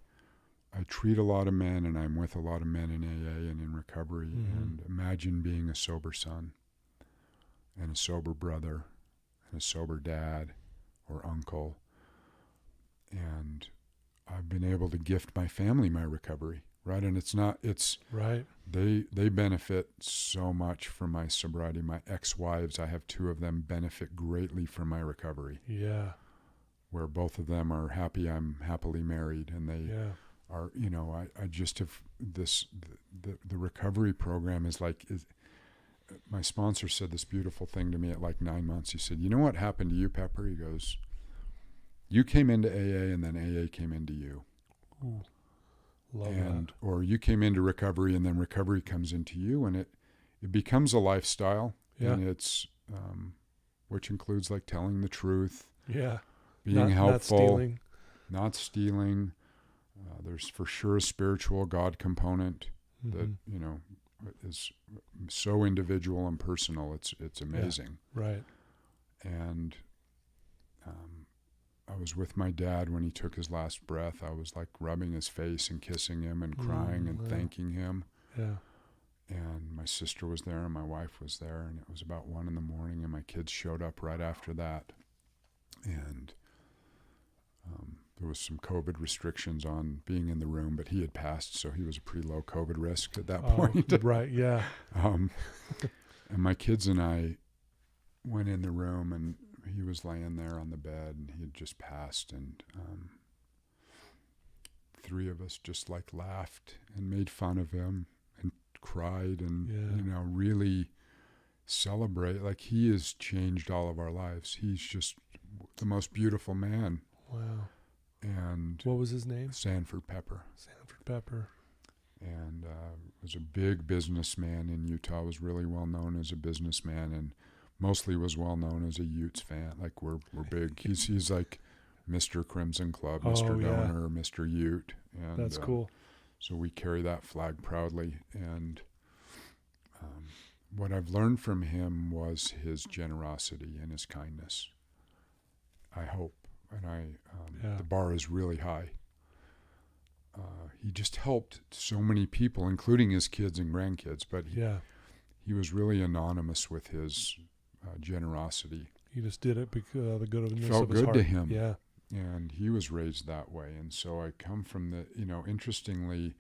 I treat a lot of men, and I'm with a lot of men in AA and in recovery. Mm-hmm. And imagine being a sober son and a sober brother and a sober dad or uncle. And I've been able to gift my family my recovery, right? And it's Right. they benefit so much from my sobriety. My ex-wives, I have 2 of them, benefit greatly from my recovery, Yeah. where both of them are happy I'm happily married, and they Yeah. are, I just have this, the recovery program is my sponsor said this beautiful thing to me at like 9 months. He said, you know what happened to you, Pepper? He goes, you came into AA and then AA came into you. Ooh. Love that. Or you came into recovery and then recovery comes into you, and it becomes a lifestyle. Yeah. And it's, which includes like telling the truth, Yeah. being helpful, Not stealing. not stealing. There's for sure a spiritual God component that, is so individual and personal. It's amazing. Yeah. Right. And I was with my dad when he took his last breath. I was like rubbing his face and kissing him and crying and thanking him. Yeah. And my sister was there and my wife was there, and it was about 1 a.m, and my kids showed up right after that. And there was some COVID restrictions on being in the room, but he had passed, so he was a pretty low COVID risk at that point. Right. Yeah. And my kids and I went in the room, and he was laying there on the bed, and he had just passed, and 3 of us just like laughed and made fun of him and cried and really celebrate. Like, he has changed all of our lives. He's just the most beautiful man. Wow. And What was his name? Sanford Pepper. Sanford Pepper. And was a big businessman in Utah. Was really well known as a businessman, and mostly was well known as a Utes fan. Like, we're big. He's like Mr. Crimson Club, Mr. Donor, Mr. Ute. And That's cool. So we carry that flag proudly. And what I've learned from him was his generosity and his kindness. I hope, and the bar is really high. He just helped so many people, including his kids and grandkids. But he was really anonymous with his generosity. He just did it because the goodness Felt of his good heart. to him. Yeah. And he was raised that way. And so I come from the, interestingly,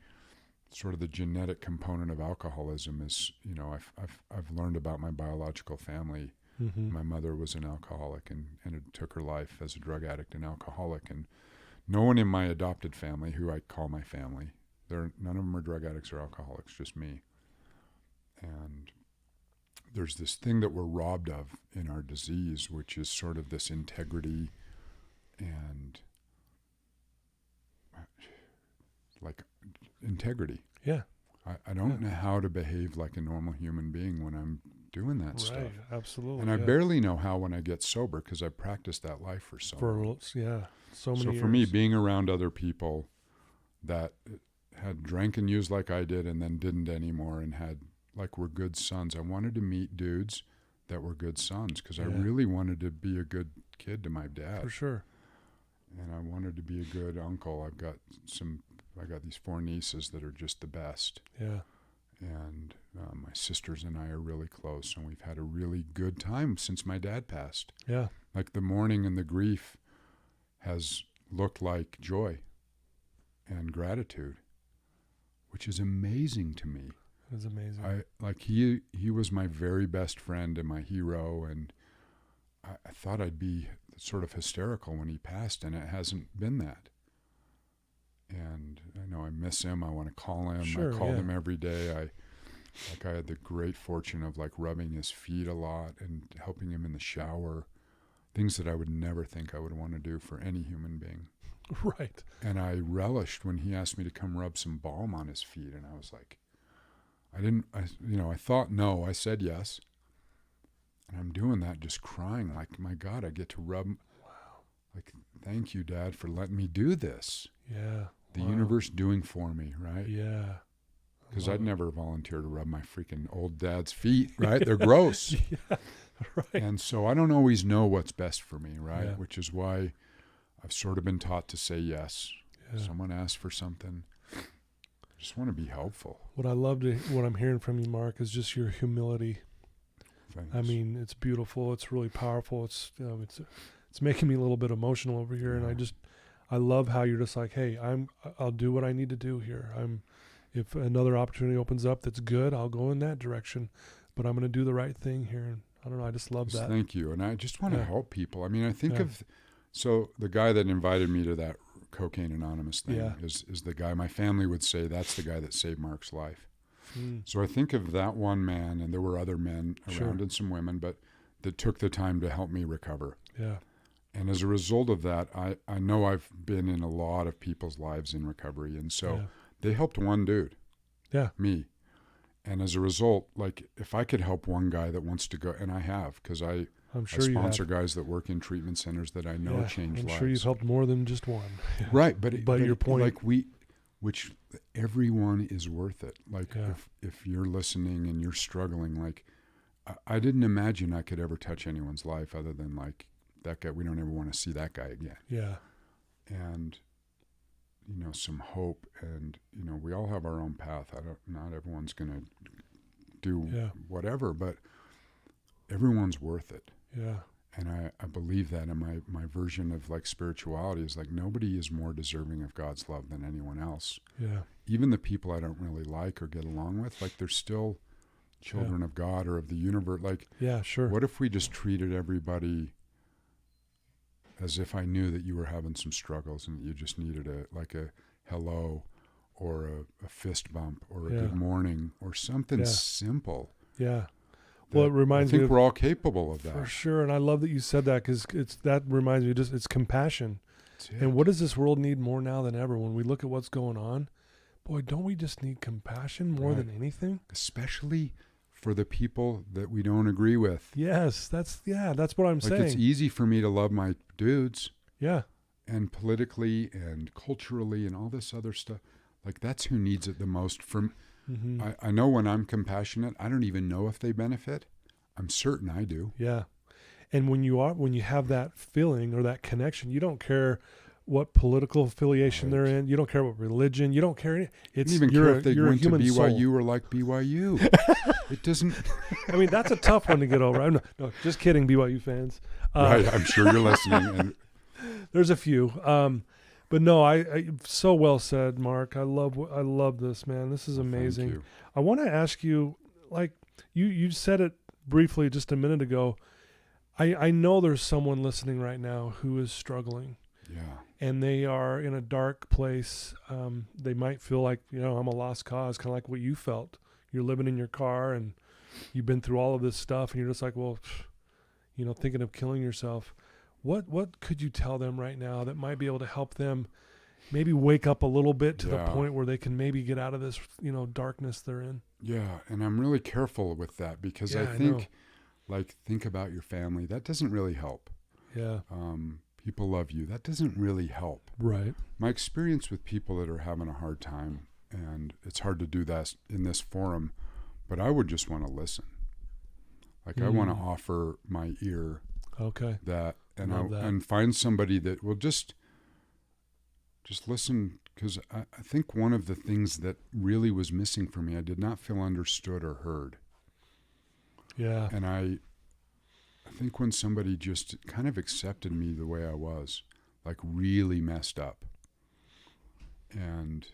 sort of the genetic component of alcoholism is, I've learned about my biological family. Mm-hmm. My mother was an alcoholic and it took her life as a drug addict and alcoholic. And no one in my adopted family, who I call my family, None of them are drug addicts or alcoholics, just me. And there's this thing that we're robbed of in our disease, which is sort of this integrity and like integrity. Yeah. I don't know how to behave like a normal human being when I'm doing that stuff. Right, absolutely. And I barely know how when I get sober, because I've practiced that life for so long. So many So years. for me, being around other people that had drank and used like I did and then didn't anymore and were good sons, I wanted to meet dudes that were good sons, because I really wanted to be a good kid to my dad. For sure. And I wanted to be a good uncle. I got these 4 nieces that are just the best. Yeah. And my sisters and I are really close, and we've had a really good time since my dad passed. Yeah. Like the mourning and the grief has looked like joy and gratitude, which is amazing to me. It was amazing. He was my very best friend and my hero, and I thought I'd be sort of hysterical when he passed, and it hasn't been that. And I know I miss him. I want to call him. Sure, I called him every day. I had the great fortune of rubbing his feet a lot and helping him in the shower, things that I would never think I would want to do for any human being. Right. And I relished when he asked me to come rub some balm on his feet, and I was like, I thought no. I said yes. And I'm doing that, just crying like, my God, I get to rub. Wow. Like, thank you, Dad, for letting me do this. Yeah. The universe doing for me, right? Yeah. Because I'd never volunteer to rub my freaking old dad's feet, right? They're gross. Yeah. Right. And so I don't always know what's best for me, right? Yeah. Which is why I've sort of been taught to say yes. Yeah. Someone asks for something, I just want to be helpful. What I'm hearing from you, Mark, is just your humility. Thanks. I mean, it's beautiful. It's really powerful. It's making me a little bit emotional over here, and I love how you're just like, hey, I'll do what I need to do here. If another opportunity opens up that's good, I'll go in that direction, but I'm going to do the right thing here. And I don't know, I just love that. Thank you. And I just want to help people. I mean, I think so the guy that invited me to that Cocaine Anonymous thing is the guy, my family would say that's the guy that saved Mark's life. So I think of that one man, and there were other men around and some women, but that took the time to help me recover. Yeah. And as a result of that, I know I've been in a lot of people's lives in recovery. And so they helped one dude, me. And as a result, if I could help one guy that wants to go, and I have, because I sponsor guys that work in treatment centers that I know change lives. I'm sure you've helped more than just one. Right. But your point. Which everyone is worth it. If you're listening and you're struggling, I didn't imagine I could ever touch anyone's life other than that guy. We don't ever want to see that guy again. Yeah. And, some hope, and, we all have our own path. Not everyone's going to do whatever, but everyone's worth it. Yeah. And I believe that, and my version of spirituality is nobody is more deserving of God's love than anyone else. Yeah. Even the people I don't really like or get along with, they're still children of God or of the universe. Yeah, sure. What if we just treated everybody as if I knew that you were having some struggles and that you just needed a hello or a fist bump or a good morning or something simple. Yeah. Well, it reminds me. I think we're all capable of that. For sure. And I love that you said that, because that reminds me, it's compassion. And what does this world need more now than ever? When we look at what's going on, boy, don't we just need compassion more than anything? Especially for the people that we don't agree with. Yes, that's what I'm saying. It's easy for me to love my dudes. Yeah. And politically and culturally and all this other stuff. That's who needs it the most. I know when I'm compassionate, I don't even know if they benefit. I'm certain I do. Yeah. And when you have that feeling or that connection, you don't care what political affiliation they're in. You don't care what religion. You don't care. It's you don't even care if they went to BYU soul. or like BYU. It doesn't. I mean, that's a tough one to get over. No, just kidding, BYU fans. Right. I'm sure you're listening. And there's a few. But no, I so well said, Mark. I love this, man. This is amazing. Thank you. I want to ask you, you said it briefly just a minute ago. I know there's someone listening right now who is struggling. Yeah. and they are in a dark place. They might feel like, I'm a lost cause, kind of like what you felt. You're living in your car and you've been through all of this stuff, and you're just like, well, thinking of killing yourself. What could you tell them right now that might be able to help them maybe wake up a little bit to the point where they can maybe get out of this, darkness they're in? Yeah, and I'm really careful with that because I think, think about your family. That doesn't really help. Yeah. People love you. That doesn't really help. Right. My experience with people that are having a hard time, and it's hard to do that in this forum, but I would just want to listen. I want to offer my ear. Okay. And find somebody that will just listen, because I think one of the things that really was missing for me, I did not feel understood or heard. Yeah. And I think when somebody just kind of accepted me the way I was, really messed up, and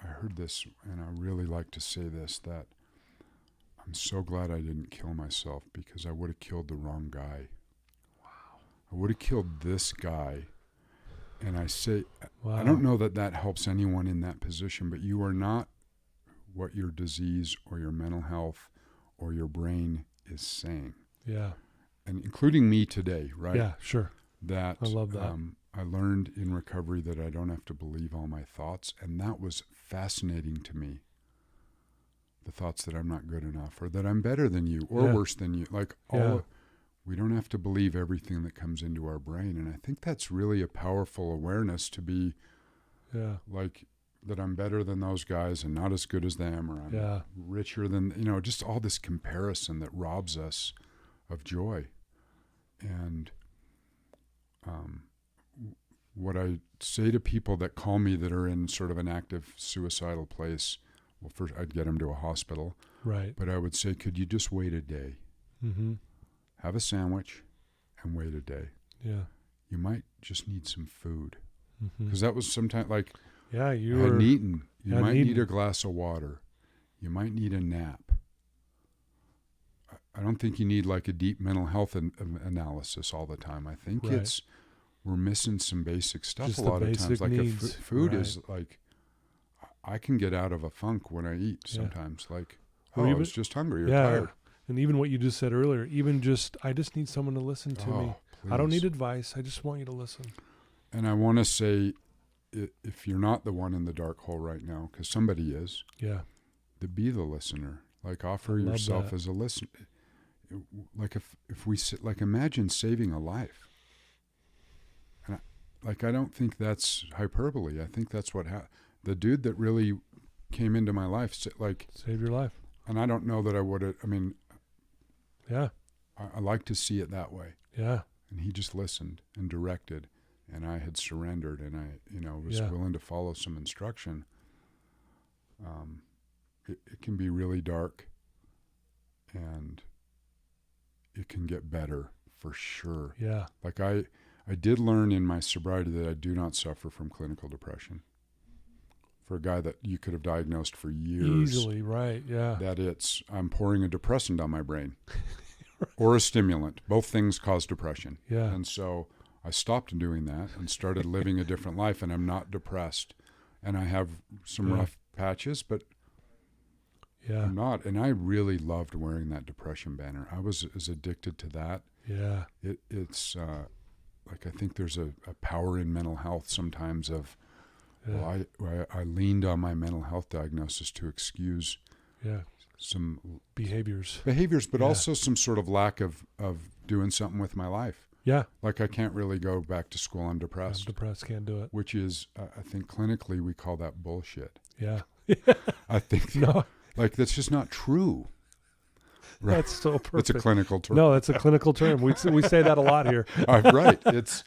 I heard this, and I really like to say this, that I'm so glad I didn't kill myself, because I would have killed the wrong guy. Wow. I would have killed this guy. And I say, wow. I don't know that helps anyone in that position, but you are not what your disease or your mental health or your brain is saying. Yeah. And including me today, right? Yeah, sure. I love that. I learned in recovery that I don't have to believe all my thoughts, and that was fascinating to me. The thoughts that I'm not good enough, or that I'm better than you, or worse than you. We don't have to believe everything that comes into our brain, and I think that's really a powerful awareness to be, that I'm better than those guys and not as good as them, or I'm richer than, just all this comparison that robs us of joy. And what I say to people that call me that are in sort of an active suicidal place, well, first I'd get them to a hospital. Right. But I would say, could you just wait a day? Mm-hmm. Have a sandwich and wait a day. Yeah. You might just need some food. Mm-hmm. Because that was sometimes you hadn't eaten. You might need a glass of water. You might need a nap. I don't think you need a deep mental health analysis all the time. I think we're missing some basic stuff just a lot of times. Needs. Food is I can get out of a funk when I eat sometimes. I was just hungry or tired. And even what you just said earlier, I just need someone to listen to me. Please. I don't need advice. I just want you to listen. And I want to say, if you're not the one in the dark hole right now, because somebody is, to be the listener. Offer yourself as a listener. If we sit, imagine saving a life. And I don't think that's hyperbole. I think that's what happened. The dude that really came into my life, saved your life. And I don't know that I would have. Yeah. I like to see it that way. Yeah. And he just listened and directed, and I had surrendered, and I, was willing to follow some instruction. It can be really dark, and it can get better for sure. Yeah. I did learn in my sobriety that I do not suffer from clinical depression. For a guy that you could have diagnosed for years. Easily, right, yeah. That I'm pouring a depressant on my brain. Or a stimulant. Both things cause depression. Yeah. And so I stopped doing that and started living a different life, and I'm not depressed. And I have some rough patches, but I'm not. And I really loved wearing that depression banner. I was as addicted to that. Yeah. It's I think there's a power in mental health sometimes of, well, I leaned on my mental health diagnosis to excuse some behaviors, but also some sort of lack of doing something with my life. Yeah. I can't really go back to school. I'm depressed. Can't do it. Which is, I think clinically we call that bullshit. Yeah. I think that's just not true. Right. That's so perfect. It's a clinical term. No, it's a clinical term. We say that a lot here. Right.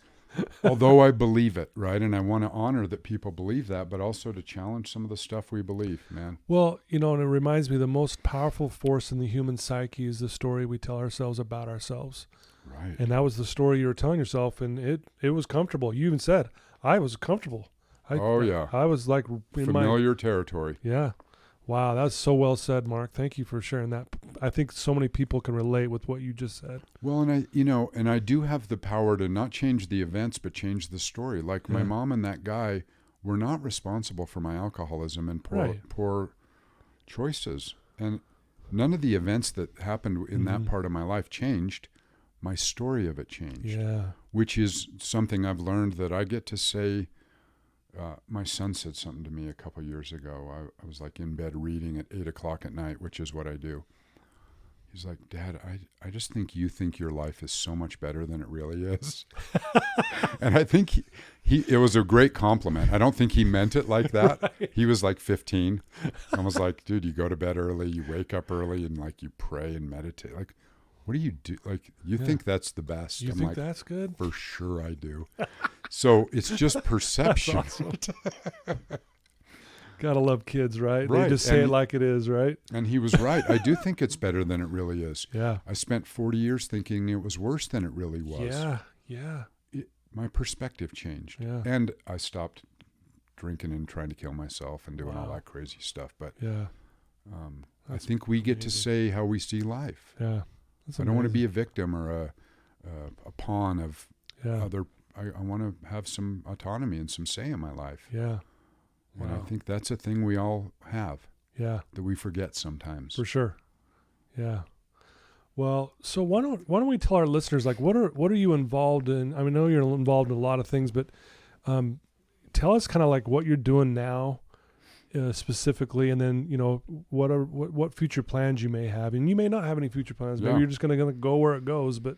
Although I believe it, right? And I want to honor that people believe that, but also to challenge some of the stuff we believe, man. Well, and it reminds me the most powerful force in the human psyche is the story we tell ourselves about ourselves. Right. And that was the story you were telling yourself, and it was comfortable. You even said, I was comfortable. I was familiar territory. Yeah. Wow, that's so well said, Mark. Thank you for sharing that. I think so many people can relate with what you just said. Well, and I do have the power to not change the events, but change the story. Like my Yeah. mom and that guy were not responsible for my alcoholism and poor choices. And none of the events that happened in that part of my life changed. My story of it changed. Yeah. Which is something I've learned that I get to say. My son said something to me a couple years ago. I was like in bed reading at 8:00 at night, which is what I do. He's like, Dad, I just think you think your life is so much better than it really is. And I think it was a great compliment. I don't think he meant it like that. Right. He was like 15. I was like, dude, you go to bed early, you wake up early, and like you pray and meditate. Like, what do you do? Like, you think that's the best? You I'm think like, that's good? For sure I do. So it's just perception. Awesome. Gotta love kids, right? Right. They just say it like it is, right? And he was right. I do think it's better than it really is. Yeah. I spent 40 years thinking it was worse than it really was. Yeah, yeah. My perspective changed. Yeah. And I stopped drinking and trying to kill myself and doing all that crazy stuff. But yeah, I think we get to say how we see life. Yeah. I don't want to be a victim or a pawn of other. I want to have some autonomy and some say in my life. Yeah. And I think that's a thing we all have. Yeah. That we forget sometimes. For sure. Yeah. Well, so why don't we tell our listeners, like, what are you involved in? I mean, I know you're involved in a lot of things, but tell us kind of like what you're doing now, specifically, and then what future plans you may have, and you may not have any future plans. Maybe you're just gonna go where it goes. But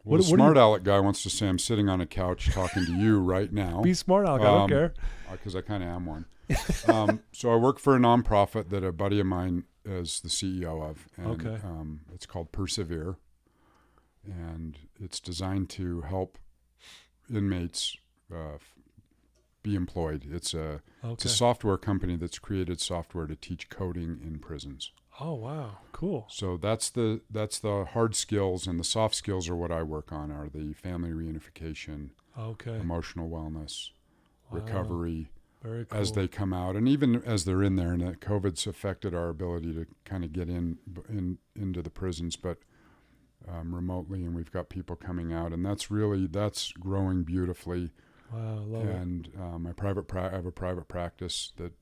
well, the smart aleck guy wants to say I'm sitting on a couch talking to you right now. Be smart aleck. I don't care. Because I kind of am one. So I work for a nonprofit that a buddy of mine is the CEO of, and it's called Persevere, and it's designed to help inmates be employed. It's a software company that's created software to teach coding in prisons. Oh wow, cool. So that's the hard skills, and the soft skills are what I work on, are the family reunification, emotional wellness, recovery. Very cool. As they come out, and even as they're in there, and COVID's affected our ability to kind of get into the prisons, but remotely, and we've got people coming out, and that's growing beautifully. Wow, I love it. And I have a private practice that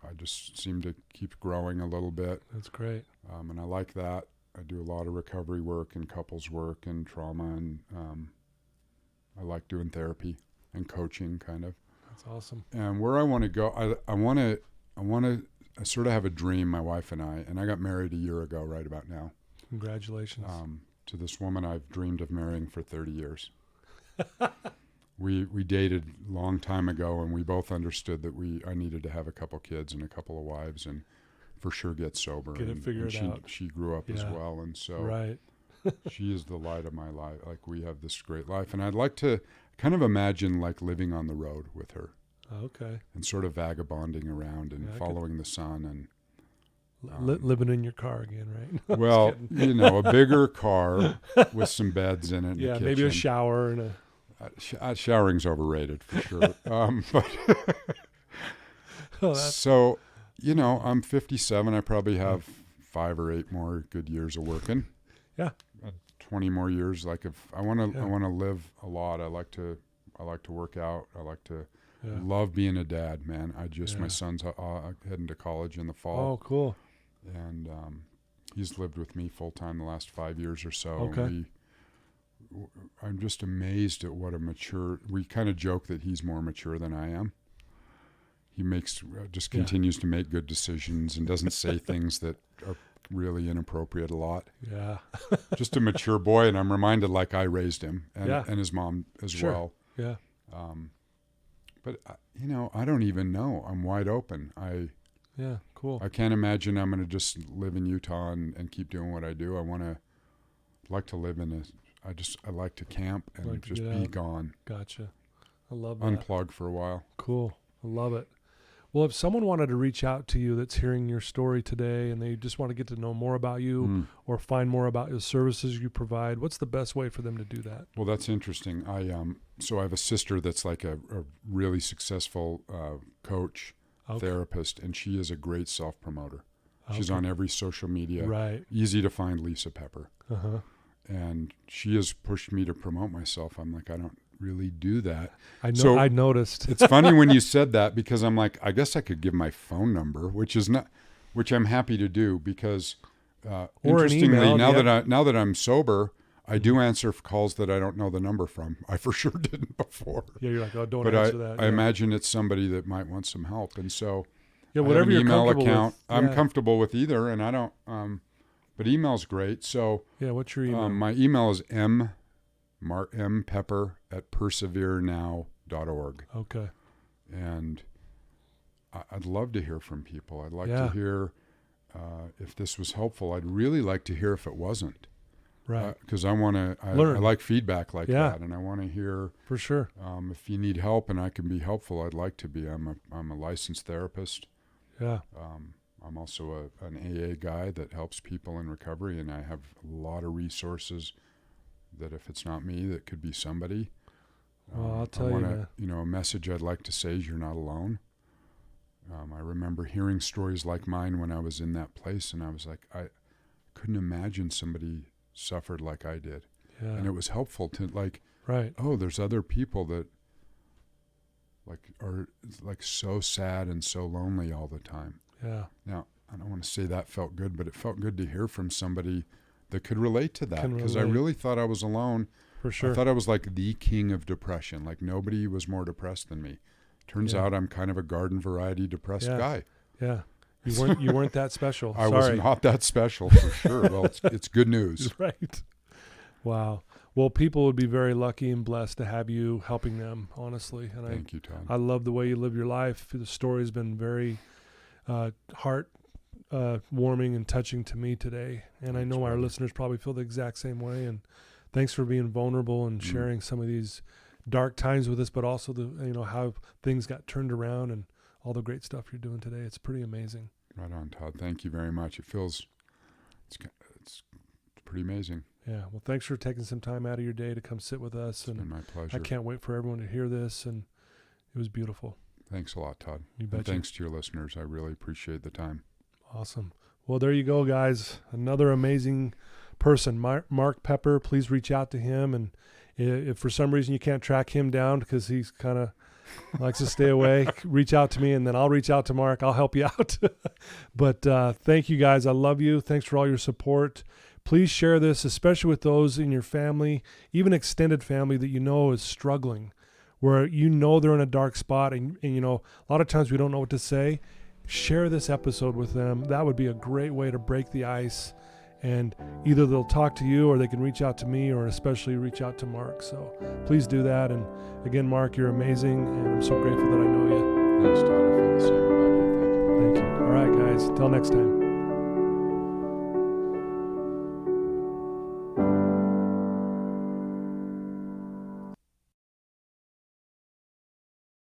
I just seem to keep growing a little bit. That's great. And I like that. I do a lot of recovery work and couples work and trauma, and I like doing therapy and coaching, kind of. That's awesome. And where I want to go, I sort of have a dream, my wife and I got married a year ago, right about now. Congratulations. To this woman I've dreamed of marrying for 30 years. We dated a long time ago, and we both understood that I needed to have a couple kids and a couple of wives, and for sure get sober. Get it figured out. She grew up as well, and so she is the light of my life. Like, we have this great life, and I'd like to kind of imagine like living on the road with her. Okay. And sort of vagabonding around and following the sun and living in your car again, right? No, well, a bigger car with some beds in it. And a kitchen. Maybe a shower and showering's overrated for sure. So, I'm 57. I probably have 5 or 8 more good years of working. Yeah. 20 more years. Like, if I want to live a lot. I like to work out. I like to love being a dad, man. My son's heading to college in the fall. Oh, cool. And he's lived with me full time the last 5 years or so. Okay. I'm just amazed at what we kind of joke that he's more mature than I am. He continues to make good decisions and doesn't say things that are really inappropriate a lot. Yeah. Just a mature boy, and I'm reminded like I raised him and his mom as well. Yeah. But I don't even know. I'm wide open. Cool. I can't imagine I'm going to just live in Utah and keep doing what I do. I like to live I like to camp and just be gone. Gotcha. I love that. Unplug for a while. Cool. I love it. Well, if someone wanted to reach out to you that's hearing your story today and they just want to get to know more about you or find more about the services you provide, what's the best way for them to do that? Well, that's interesting. I have a sister that's like a really successful coach, therapist, and she is a great self-promoter. She's Okay. on every social media. Right. Easy to find, Lisa Pepper. Uh-huh. And she has pushed me to promote myself. I'm like, I don't really do that. I know. So- I noticed. It's funny when you said that, because I'm like, I guess I could give my phone number, which I'm happy to do, because Or an interestingly, email, now that I'm sober, I do answer calls that I don't know the number from. I for sure didn't before. Yeah, you're like, oh, don't But answer that. I Yeah. imagine it's somebody that might want some help, and so Yeah, I have whatever an you're email comfortable account. with. I'm Yeah. comfortable with either, and I don't. But email's great. So Yeah, what's your email? my email is mpepper@perseverenow.org, Okay. and I'd love to hear from people. I'd like Yeah. to hear if this was helpful. I'd really like to hear if it wasn't, Right. because I want to. I Learn. like feedback like Yeah. that, and I want to hear. For sure. If you need help and I can be helpful, I'd like to be. I'm a licensed therapist. Yeah. I'm also an AA guy that helps people in recovery, and I have a lot of resources that if it's not me, that could be somebody. Well, I'll tell I you, wanna, man. a message I'd like to say is you're not alone. I remember hearing stories like mine when I was in that place, and I was like, I couldn't imagine somebody suffered like I did. Yeah. And it was helpful to like, Right. oh, there's other people that like are like so sad and so lonely all the time. Yeah. Now, I don't want to say that felt good, but it felt good to hear from somebody that could relate to that, Can because I relate. really thought I was alone. For sure. I thought I was like the king of depression. Like nobody was more depressed than me. Turns Yeah. out I'm kind of a garden variety depressed Yeah. guy. Yeah. You weren't that special. I Sorry. was not that special for sure. Well, it's good news. Right. Wow. Well, people would be very lucky and blessed to have you helping them, honestly. And Thank you, Todd. I love the way you live your life. The story's been very heart warming and touching to me today. And I Thanks, know our brother. listeners probably feel the exact same way. And thanks for being vulnerable and sharing some of these dark times with us, but also how things got turned around and all the great stuff you're doing today. It's pretty amazing. Right on, Todd. Thank you very much. It's pretty amazing. Yeah. Well, thanks for taking some time out of your day to come sit with us. It's been And my pleasure. I can't wait for everyone to hear this. And it was beautiful. Thanks a lot, Todd. You And betcha. thanks to your listeners. I really appreciate the time. Awesome. Well, there you go, guys. Another amazing person, Mark Pepper. Please reach out to him. And if for some reason you can't track him down because he's kind of likes to stay away, reach out to me, and then I'll reach out to Mark. I'll help you out. But thank you, guys. I love you. Thanks for all your support. Please share this, especially with those in your family, even extended family that you know is struggling, where they're in a dark spot, and a lot of times we don't know what to say. Share this episode with them. That would be a great way to break the ice, and either they'll talk to you or they can reach out to me, or especially reach out to Mark. So please do that. And again, Mark, you're amazing, and I'm so grateful that I know you. Thanks, Todd. I feel the same about you. Thank you. Thank you. All right, guys. Till next time.